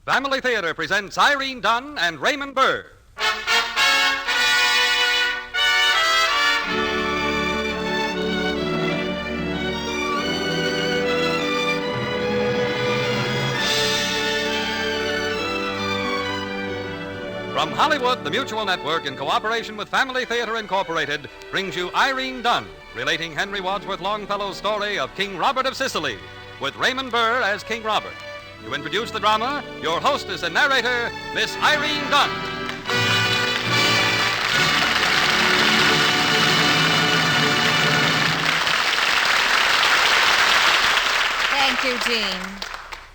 Family Theater presents Irene Dunn and Raymond Burr. From Hollywood, the Mutual Network, in cooperation with Family Theater Incorporated, brings you Irene Dunn, relating Henry Wadsworth Longfellow's story of King Robert of Sicily, with Raymond Burr as King Robert. To introduce the drama, your hostess and narrator, Miss Irene Dunn. Thank you, Jean.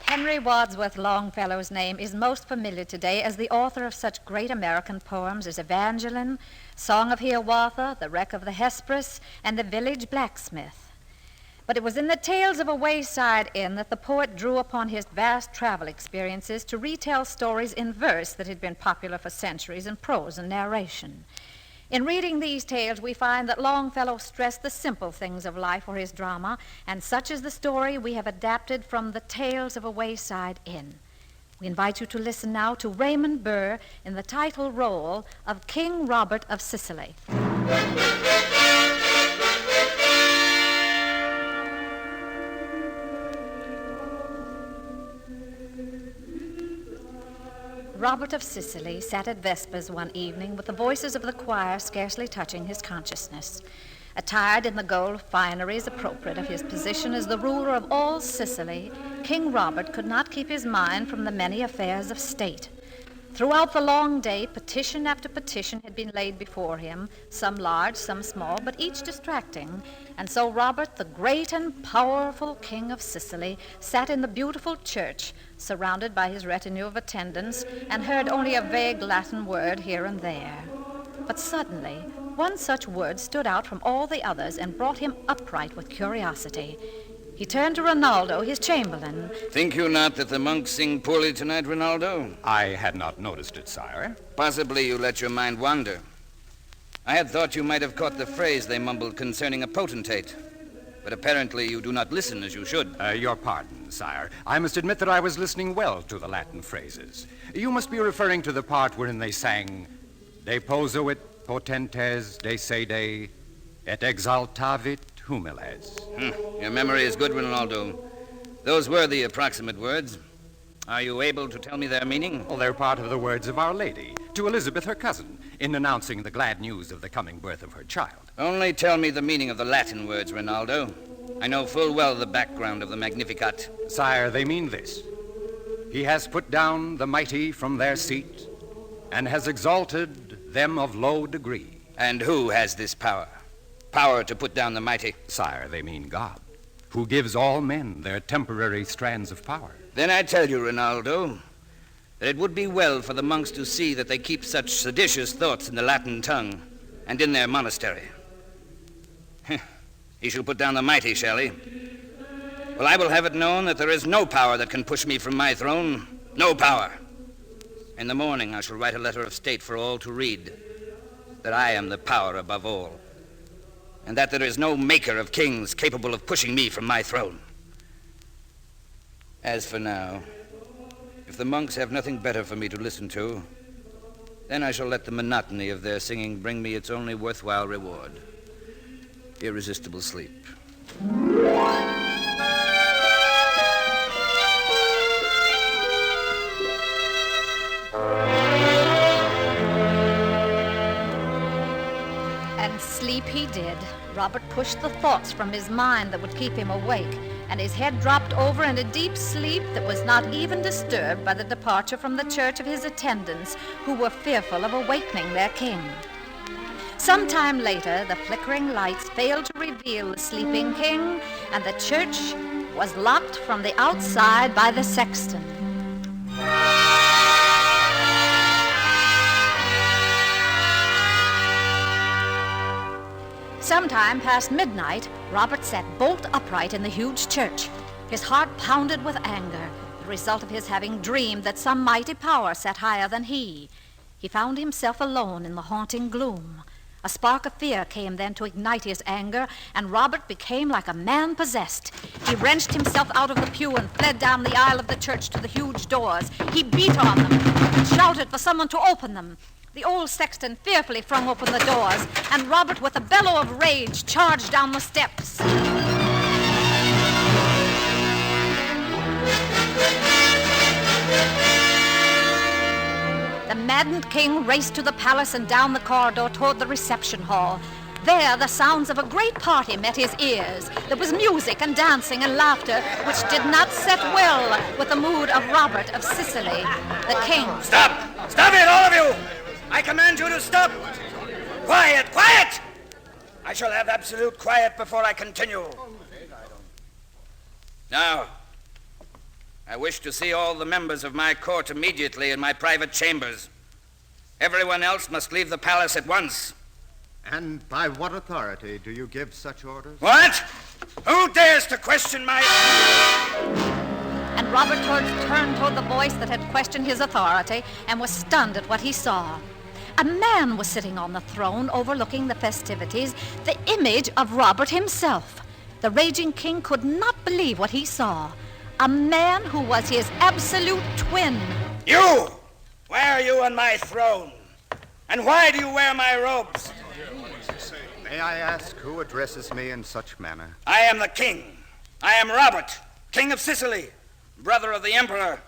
Henry Wadsworth Longfellow's name is most familiar today as the author of such great American poems as Evangeline, Song of Hiawatha, The Wreck of the Hesperus, and The Village Blacksmith. But it was in the Tales of a Wayside Inn that the poet drew upon his vast travel experiences to retell stories in verse that had been popular for centuries in prose and narration. In reading these tales, we find that Longfellow stressed the simple things of life for his drama, and such is the story we have adapted from the Tales of a Wayside Inn. We invite you to listen now to Raymond Burr in the title role of King Robert of Sicily. Robert of Sicily sat at vespers one evening with the voices of the choir scarcely touching his consciousness. Attired in the gold fineries appropriate of his position as the ruler of all Sicily, King Robert could not keep his mind from the many affairs of state. Throughout the long day, petition after petition had been laid before him, some large, some small, but each distracting. And so Robert, the great and powerful King of Sicily, sat in the beautiful church, surrounded by his retinue of attendants, and heard only a vague Latin word here and there. But suddenly, one such word stood out from all the others and brought him upright with curiosity. He turned to Rinaldo, his chamberlain. Think you not that the monks sing poorly tonight, Rinaldo? I had not noticed it, sire. Possibly you let your mind wander. I had thought you might have caught the phrase they mumbled concerning a potentate. But apparently you do not listen as you should. Your pardon, sire. I must admit that I was listening well to the Latin phrases. You must be referring to the part wherein they sang, Deposuit potentes de sede et exaltavit humiles. Your memory is good, Rinaldo. Those were the approximate words. Are you able to tell me their meaning? Well, they're part of the words of Our Lady to Elizabeth, her cousin, in announcing the glad news of the coming birth of her child. Only tell me the meaning of the Latin words, Rinaldo. I know full well the background of the Magnificat. Sire, they mean this. He has put down the mighty from their seat and has exalted them of low degree. And who has this power? Power to put down the mighty? Sire, they mean God, who gives all men their temporary strands of power. Then I tell you, Rinaldo, that it would be well for the monks to see that they keep such seditious thoughts in the Latin tongue and in their monastery. He shall put down the mighty, shall he? Well, I will have it known that there is no power that can push me from my throne. No power. In the morning I shall write a letter of state for all to read, that I am the power above all, and that there is no maker of kings capable of pushing me from my throne. As for now, if the monks have nothing better for me to listen to, then I shall let the monotony of their singing bring me its only worthwhile reward, irresistible sleep. And sleep he did. Robert pushed the thoughts from his mind that would keep him awake, and his head dropped over in a deep sleep that was not even disturbed by the departure from the church of his attendants, who were fearful of awakening their king. Some time later, the flickering lights failed to reveal the sleeping king, and the church was locked from the outside by the sexton. Sometime past midnight, Robert sat bolt upright in the huge church. His heart pounded with anger, the result of his having dreamed that some mighty power sat higher than he. He found himself alone in the haunting gloom. A spark of fear came then to ignite his anger, and Robert became like a man possessed. He wrenched himself out of the pew and fled down the aisle of the church to the huge doors. He beat on them and shouted for someone to open them. The old sexton fearfully flung open the doors, and Robert, with a bellow of rage, charged down the steps. The maddened king raced to the palace and down the corridor toward the reception hall. There, the sounds of a great party met his ears. There was music and dancing and laughter, which did not set well with the mood of Robert of Sicily. The king... Stop! Stop it, all of you! I command you to stop! Quiet! Quiet! I shall have absolute quiet before I continue. Now, I wish to see all the members of my court immediately in my private chambers. Everyone else must leave the palace at once. And by what authority do you give such orders? What? Who dares to question my... And Robert turned toward the voice that had questioned his authority and was stunned at what he saw. A man was sitting on the throne overlooking the festivities, the image of Robert himself. The raging king could not believe what he saw. A man who was his absolute twin. You! Why are you on my throne? And why do you wear my robes? May I ask who addresses me in such manner? I am the king. I am Robert, king of Sicily, brother of the emperor.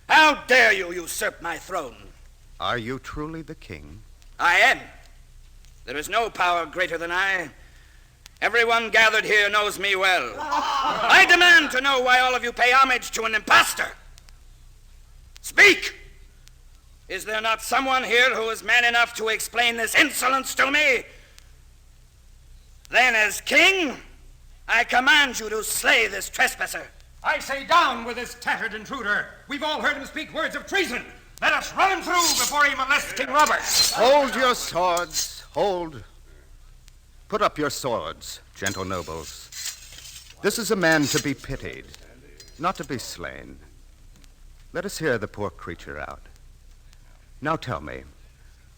How dare you usurp my throne? Are you truly the king? I am. There is no power greater than I. Everyone gathered here knows me well. I demand to know why all of you pay homage to an impostor. Speak! Is there not someone here who is man enough to explain this insolence to me? Then, as king, I command you to slay this trespasser. I say down with this tattered intruder. We've all heard him speak words of treason. Let us run him through before he molests King Robert. Hold your swords. Hold. Put up your swords, gentle nobles. This is a man to be pitied, not to be slain. Let us hear the poor creature out. Now tell me,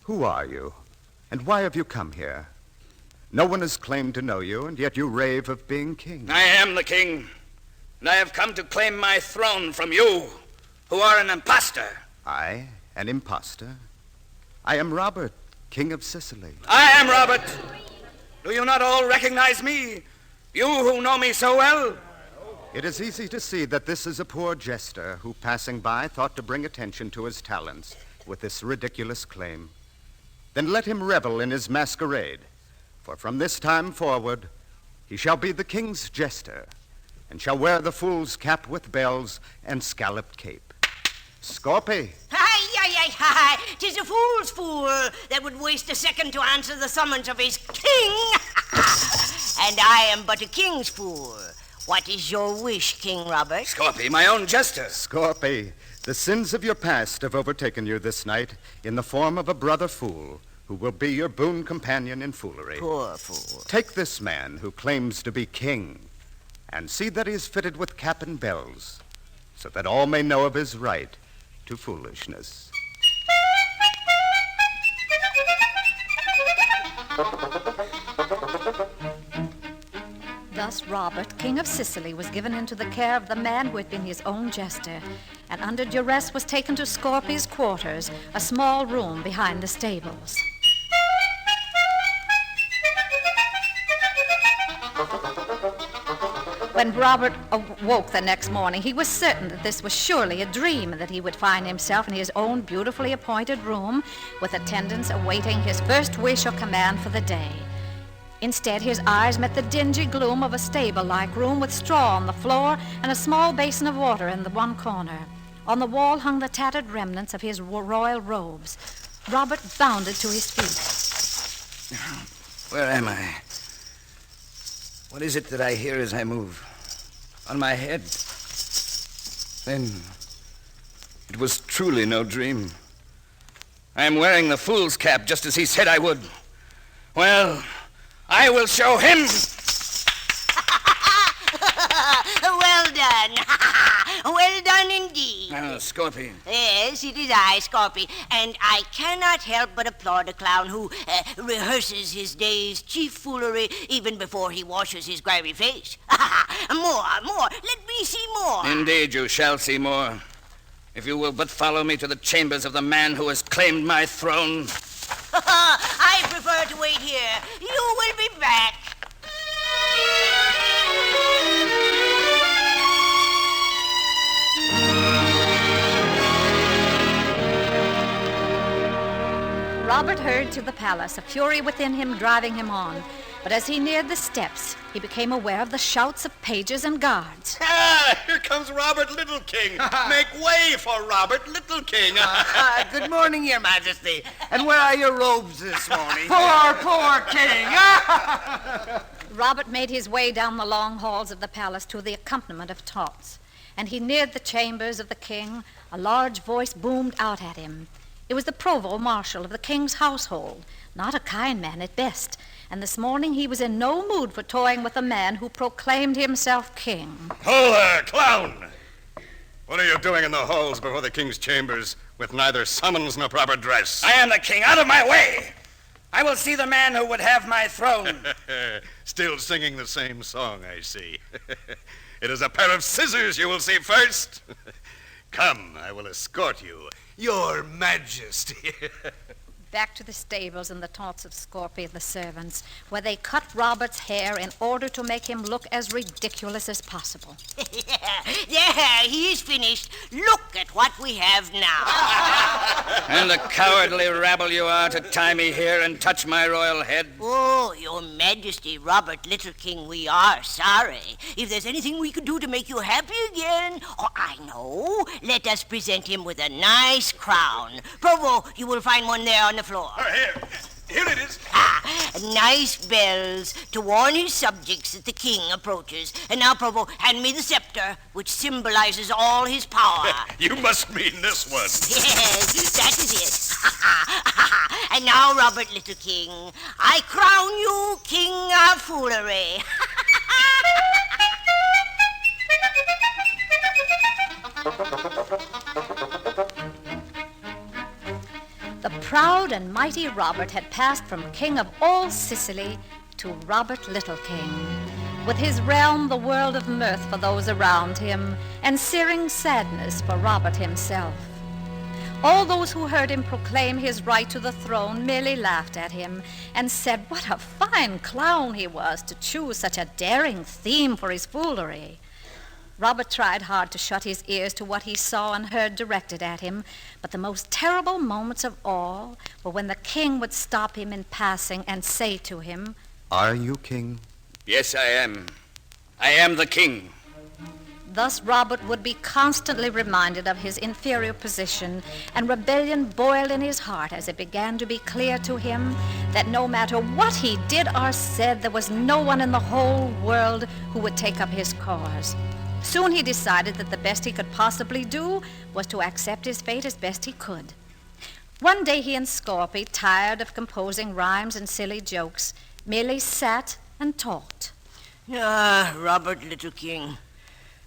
who are you, and why have you come here? No one has claimed to know you, and yet you rave of being king. I am the king, and I have come to claim my throne from you, who are an impostor. I, an impostor? I am Robert, king of Sicily. I am Robert. Do you not all recognize me? You who know me so well? It is easy to see that this is a poor jester who, passing by, thought to bring attention to his talents with this ridiculous claim. Then let him revel in his masquerade, for from this time forward he shall be the king's jester, and shall wear the fool's cap with bells and scalloped cape. Scorpy. Hi. 'Tis a fool's fool that would waste a second to answer the summons of his king. And I am but a king's fool. What is your wish, King Robert? Scorpy, my own jester. Scorpy, the sins of your past have overtaken you this night in the form of a brother fool who will be your boon companion in foolery. Poor fool. Take this man who claims to be king and see that he is fitted with cap and bells so that all may know of his right to foolishness. Thus Robert, king of Sicily, was given into the care of the man who had been his own jester, and under duress was taken to Scorpy's quarters, a small room behind the stables. When Robert awoke the next morning, he was certain that this was surely a dream and that he would find himself in his own beautifully appointed room with attendants awaiting his first wish or command for the day. Instead, his eyes met the dingy gloom of a stable-like room with straw on the floor and a small basin of water in the one corner. On the wall hung the tattered remnants of his royal robes. Robert bounded to his feet. Where am I? What is it that I hear as I move? On my head. Then, it was truly no dream. I am wearing the fool's cap just as he said I would. Well, I will show him. Well done. Well done indeed. Scorpy. Yes, it is I, Scorpy, and I cannot help but applaud a clown who rehearses his day's chief foolery even before he washes his grimy face. More. Let me see more. Indeed, you shall see more. If you will but follow me to the chambers of the man who has claimed my throne. I prefer to wait here. You will be back. Robert hurried to the palace, a fury within him driving him on. But as he neared the steps, he became aware of the shouts of pages and guards. Here comes Robert Little King. Make way for Robert Little King. Good morning, Your Majesty. And where are your robes this morning? Poor king! Robert made his way down the long halls of the palace to the accompaniment of taunts. And he neared the chambers of the king. A large voice boomed out at him. It was the provost marshal of the king's household, not a kind man at best, and this morning he was in no mood for toying with a man who proclaimed himself king. Ho there, clown! What are you doing in the halls before the king's chambers with neither summons nor proper dress? I am the king. Out of my way! I will see the man who would have my throne. Still singing the same song, I see. It is a pair of scissors you will see first. Come, I will escort you. Your Majesty. Back to the stables and the taunts of Scorpy and the servants, where they cut Robert's hair in order to make him look as ridiculous as possible. There, he is finished. Look at what we have now. And the cowardly rabble you are to tie me here and touch my royal head. Oh, Your Majesty, Robert Little King, we are sorry. If there's anything we could do to make you happy again, I know. Let us present him with a nice crown. Provost, you will find one there on the floor. Here it is. Nice bells to warn his subjects that the king approaches. And now, Provost, hand me the scepter, which symbolizes all his power. You must mean this one. Yes, that is it. And now, Robert Little King, I crown you King of Foolery. The proud and mighty Robert had passed from king of all Sicily to Robert Little King, with his realm the world of mirth for those around him, and searing sadness for Robert himself. All those who heard him proclaim his right to the throne merely laughed at him and said what a fine clown he was to choose such a daring theme for his foolery. Robert tried hard to shut his ears to what he saw and heard directed at him, but the most terrible moments of all were when the king would stop him in passing and say to him, Are you king? Yes, I am. I am the king. Thus Robert would be constantly reminded of his inferior position, and rebellion boiled in his heart as it began to be clear to him that no matter what he did or said, there was no one in the whole world who would take up his cause. Soon he decided that the best he could possibly do was to accept his fate as best he could. One day he and Scorpy, tired of composing rhymes and silly jokes, merely sat and talked. Robert Little King,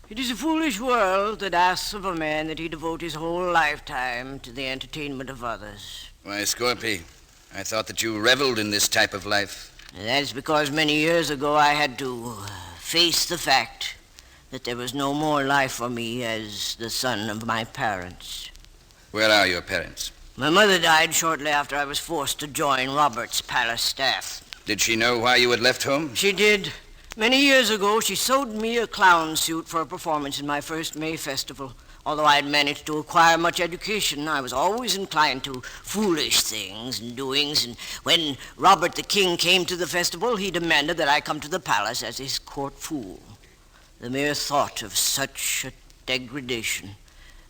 it is a foolish world that asks of a man that he devote his whole lifetime to the entertainment of others. Why, Scorpy, I thought that you reveled in this type of life. That's because many years ago I had to face the fact that there was no more life for me as the son of my parents. Where are your parents? My mother died shortly after I was forced to join Robert's palace staff. Did she know why you had left home? She did. Many years ago, she sewed me a clown suit for a performance in my first May festival. Although I had managed to acquire much education, I was always inclined to foolish things and doings, and when Robert the King came to the festival, he demanded that I come to the palace as his court fool. The mere thought of such a degradation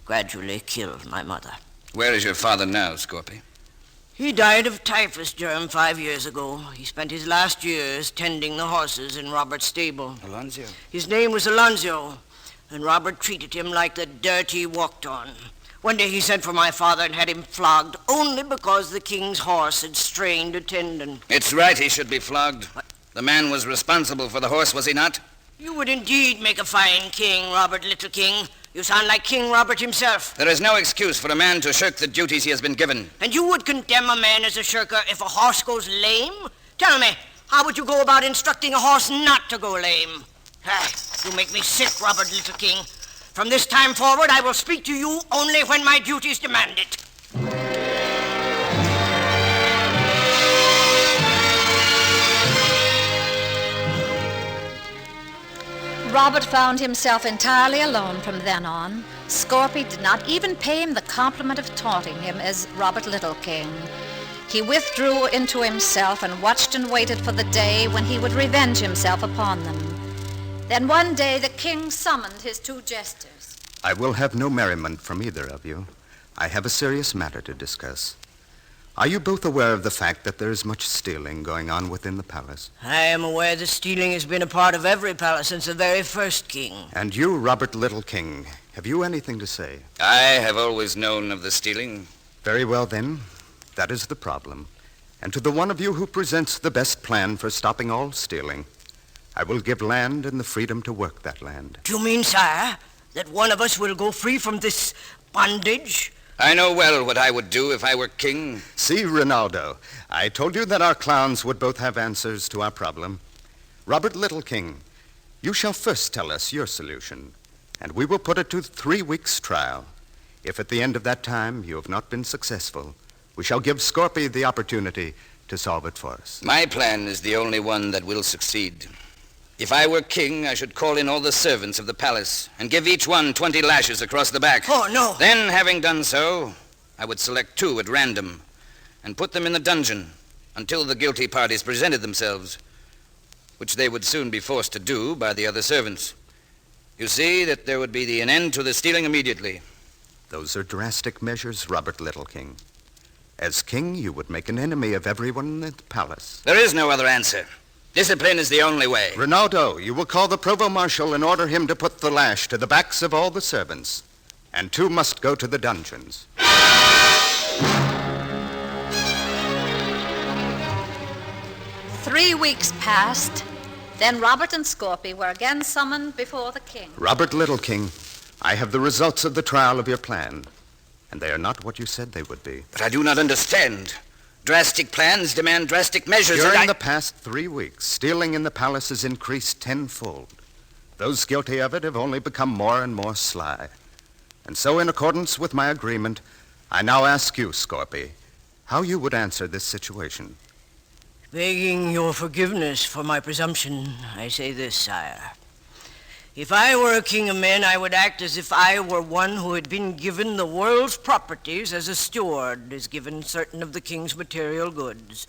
gradually killed my mother. Where is your father now, Scorpy? He died of typhus germ 5 years ago. He spent his last years tending the horses in Robert's stable. Alonzo. His name was Alonzo, and Robert treated him like the dirt he walked on. One day he sent for my father and had him flogged only because the king's horse had strained a tendon. It's right he should be flogged. What? The man was responsible for the horse, was he not? You would indeed make a fine king, Robert Little King. You sound like King Robert himself. There is no excuse for a man to shirk the duties he has been given. And you would condemn a man as a shirker if a horse goes lame? Tell me, how would you go about instructing a horse not to go lame? You make me sick, Robert Little King. From this time forward, I will speak to you only when my duties demand it. Robert found himself entirely alone from then on. Scorpy did not even pay him the compliment of taunting him as Robert Little King. He withdrew into himself and watched and waited for the day when he would revenge himself upon them. Then one day the king summoned his two jesters. I will have no merriment from either of you. I have a serious matter to discuss. Are you both aware of the fact that there is much stealing going on within the palace? I am aware that stealing has been a part of every palace since the very first king. And you, Robert Little King, have you anything to say? I have always known of the stealing. Very well, then. That is the problem. And to the one of you who presents the best plan for stopping all stealing, I will give land and the freedom to work that land. Do you mean, sire, that one of us will go free from this bondage? I know well what I would do if I were king. See, Ronaldo, I told you that our clowns would both have answers to our problem. Robert Little King, you shall first tell us your solution, and we will put it to 3 weeks' trial. If at the end of that time you have not been successful, we shall give Scorpy the opportunity to solve it for us. My plan is the only one that will succeed. If I were king, I should call in all the servants of the palace and give each one 20 lashes across the back. Oh, no. Then, having done so, I would select 2 at random and put them in the dungeon until the guilty parties presented themselves, which they would soon be forced to do by the other servants. You see that there would be an end to the stealing immediately. Those are drastic measures, Robert Little King. As king, you would make an enemy of everyone in the palace. There is no other answer. Discipline is the only way. Ronaldo, you will call the provost marshal and order him to put the lash to the backs of all the servants. And 2 must go to the dungeons. 3 weeks passed. Then Robert and Scorpy were again summoned before the king. Robert Little King, I have the results of the trial of your plan. And they are not what you said they would be. But I do not understand. Drastic plans demand drastic measures. During the past 3 weeks, stealing in the palace has increased tenfold. Those guilty of it have only become more and more sly. And so, in accordance with my agreement, I now ask you, Scorpy, how you would answer this situation. Begging your forgiveness for my presumption, I say this, sire. If I were a king of men, I would act as if I were one who had been given the world's properties as a steward is given certain of the king's material goods,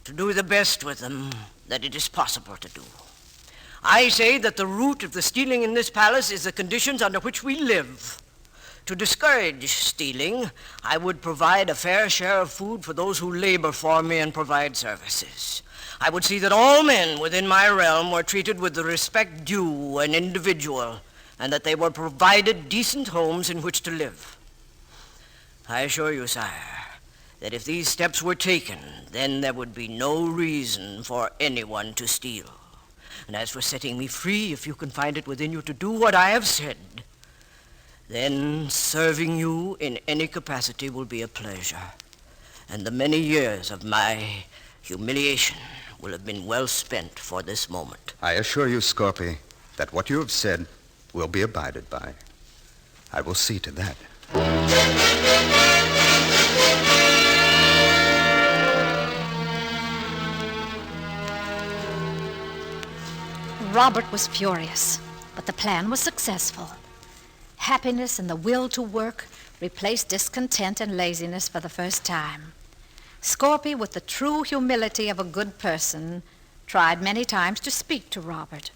to do the best with them that it is possible to do. I say that the root of the stealing in this palace is the conditions under which we live. To discourage stealing, I would provide a fair share of food for those who labor for me and provide services. I would see that all men within my realm were treated with the respect due an individual, and that they were provided decent homes in which to live. I assure you, sire, that if these steps were taken, then there would be no reason for anyone to steal. And as for setting me free, if you can find it within you to do what I have said, then serving you in any capacity will be a pleasure, and the many years of my humiliation will have been well spent for this moment. I assure you, Scorpy, that what you have said will be abided by. I will see to that. Robert was furious, but the plan was successful. Happiness and the will to work replaced discontent and laziness for the first time. Scorpy, with the true humility of a good person, tried many times to speak to Robert,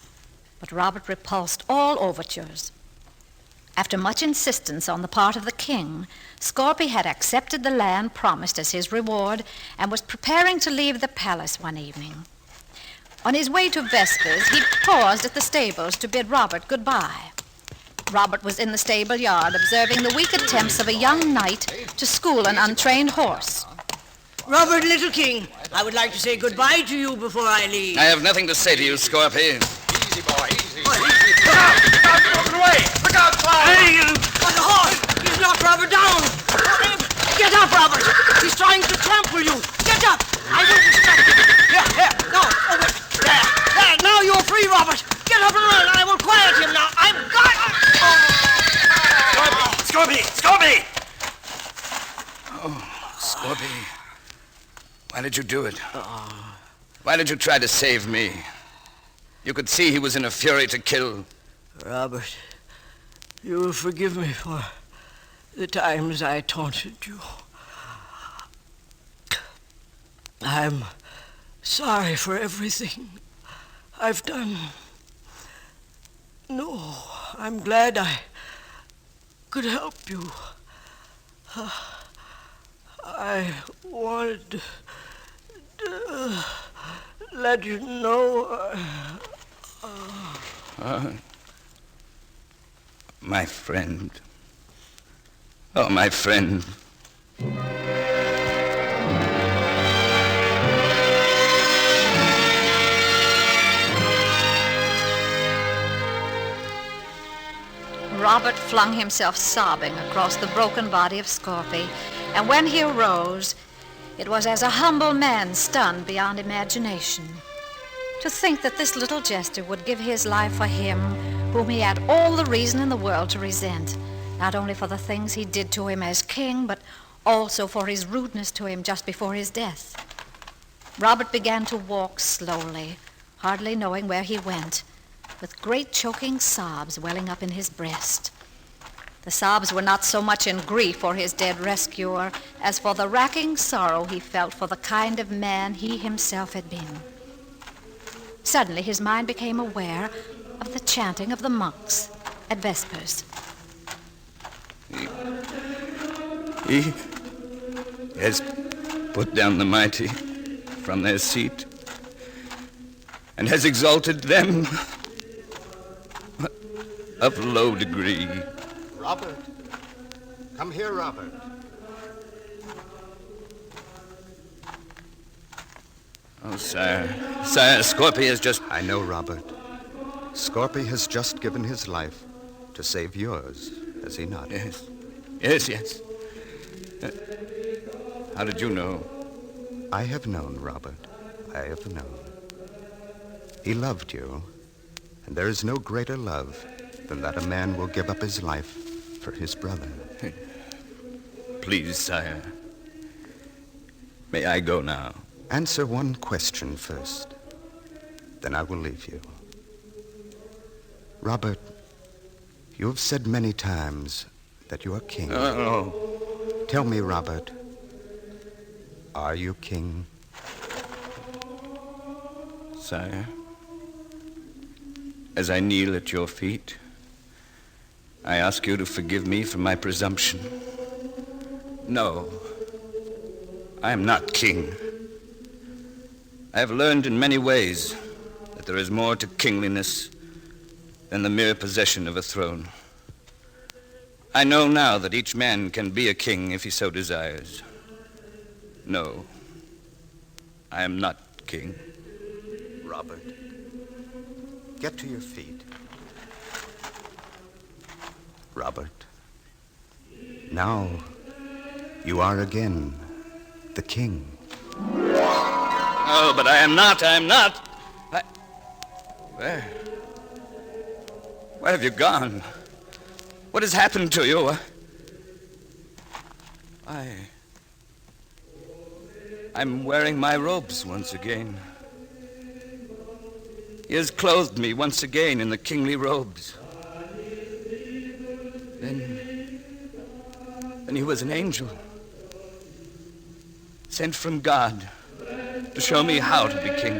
but Robert repulsed all overtures. After much insistence on the part of the king, Scorpy had accepted the land promised as his reward and was preparing to leave the palace one evening. On his way to Vespers, he paused at the stables to bid Robert goodbye. Robert was in the stable yard observing the weak attempts of a young knight to school an untrained horse. Robert Little King, I would like to say goodbye to you before I leave. I have nothing to say to you, Scorpy. Easy, boy, easy. Look out! Look out! Get away! Look out, Cloud! Hey, on the horse! He's knocked Robert down! Get up, Robert! He's trying to trample you! Get up! I will distract him! Here, no, over. There, now you're free, Robert! Get up and run! I will quiet him now! I've got... Scorpy! Oh, Scorpy. Why did you do it? Why did you try to save me? You could see he was in a fury to kill. Robert, you will forgive me for the times I taunted you. I'm sorry for everything I've done. No, I'm glad I could help you. I wanted to let you know. My friend. Oh, my friend. Robert flung himself sobbing across the broken body of Scorpy, and when he arose, it was as a humble man stunned beyond imagination. To think that this little jester would give his life for him whom he had all the reason in the world to resent, not only for the things he did to him as king, but also for his rudeness to him just before his death. Robert began to walk slowly, hardly knowing where he went, with great choking sobs welling up in his breast. The sobs were not so much in grief for his dead rescuer as for the racking sorrow he felt for the kind of man he himself had been. Suddenly his mind became aware of the chanting of the monks at Vespers. He has put down the mighty from their seat and has exalted them of low degree. Robert. Come here, Robert. Oh, sire, Scorpy has just... I know, Robert. Scorpy has just given his life to save yours, has he not? Yes. How did you know? I have known, Robert. I have known. He loved you, and there is no greater love than that a man will give up his life for his brother. Please, sire. May I go now? Answer one question first. Then I will leave you. Robert, you have said many times that you are king. No. Tell me, Robert, are you king? Sire, as I kneel at your feet, I ask you to forgive me for my presumption. No, I am not king. I have learned in many ways that there is more to kingliness than the mere possession of a throne. I know now that each man can be a king if he so desires. No, I am not king. Robert, get to your feet. Robert, now you are again the king. Oh, but I am not. Where have you gone? What has happened to you? I'm wearing my robes once again. He has clothed me once again in the kingly robes. Then he was an angel, sent from God to show me how to be king.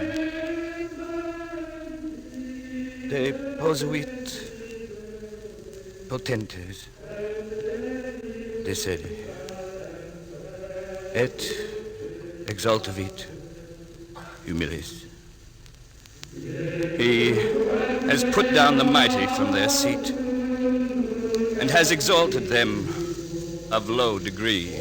De posuit potentes, decede, et exaltavit humilis. He has put down the mighty from their seat and has exalted them of low degree.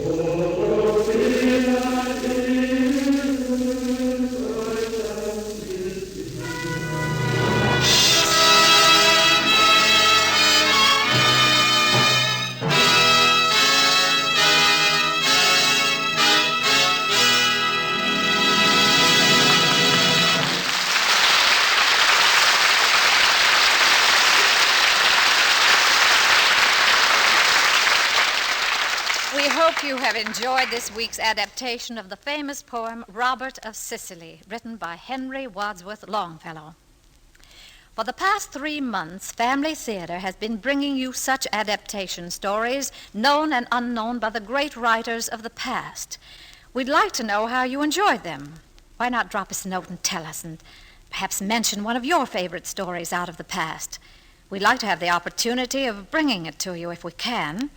have enjoyed this week's adaptation of the famous poem Robert of Sicily, written by Henry Wadsworth Longfellow. For the past 3 months, Family Theater has been bringing you such adaptation stories, known and unknown by the great writers of the past. We'd like to know how you enjoyed them. Why not drop us a note and tell us, and perhaps mention one of your favorite stories out of the past? We'd like to have the opportunity of bringing it to you if we can.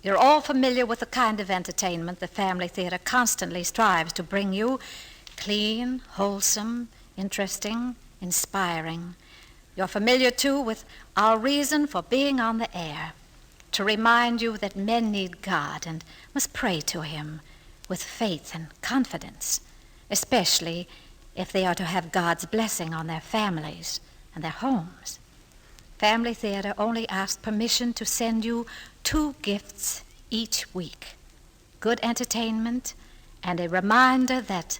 You're all familiar with the kind of entertainment the Family Theater constantly strives to bring you: clean, wholesome, interesting, inspiring. You're familiar, too, with our reason for being on the air, to remind you that men need God and must pray to Him with faith and confidence, especially if they are to have God's blessing on their families and their homes. Family Theater only asks permission to send you 2 gifts each week: good entertainment and a reminder that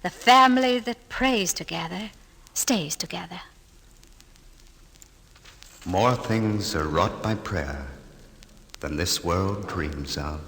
the family that prays together stays together. More things are wrought by prayer than this world dreams of.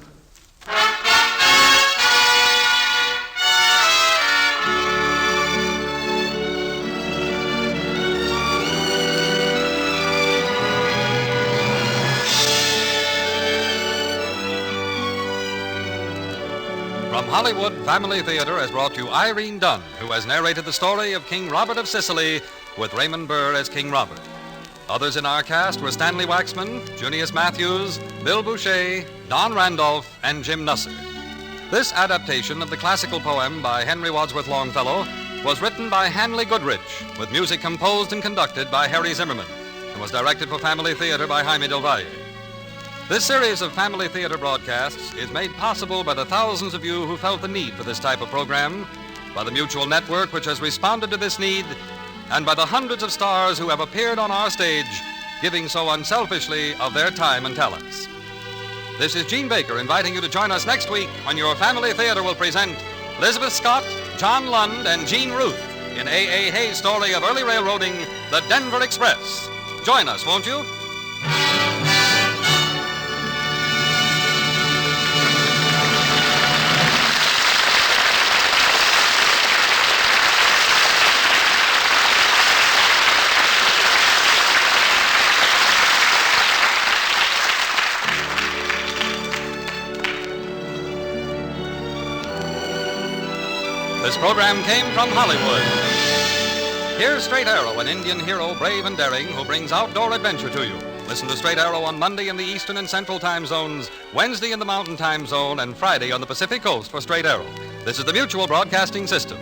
From Hollywood, Family Theater has brought you Irene Dunn, who has narrated the story of King Robert of Sicily, with Raymond Burr as King Robert. Others in our cast were Stanley Waxman, Junius Matthews, Bill Boucher, Don Randolph, and Jim Nusser. This adaptation of the classical poem by Henry Wadsworth Longfellow was written by Hanley Goodrich, with music composed and conducted by Harry Zimmerman, and was directed for Family Theater by Jaime Del Valle. This series of Family Theater broadcasts is made possible by the thousands of you who felt the need for this type of program, by the Mutual Network which has responded to this need, and by the hundreds of stars who have appeared on our stage, giving so unselfishly of their time and talents. This is Gene Baker inviting you to join us next week when your Family Theater will present Elizabeth Scott, John Lund, and Jean Ruth in A.A. Hayes' story of early railroading, The Denver Express. Join us, won't you? This program came from Hollywood. Here's Straight Arrow, an Indian hero brave and daring who brings outdoor adventure to you. Listen to Straight Arrow on Monday in the Eastern and Central time zones, Wednesday in the Mountain time zone, and Friday on the Pacific Coast for Straight Arrow. This is the Mutual Broadcasting System.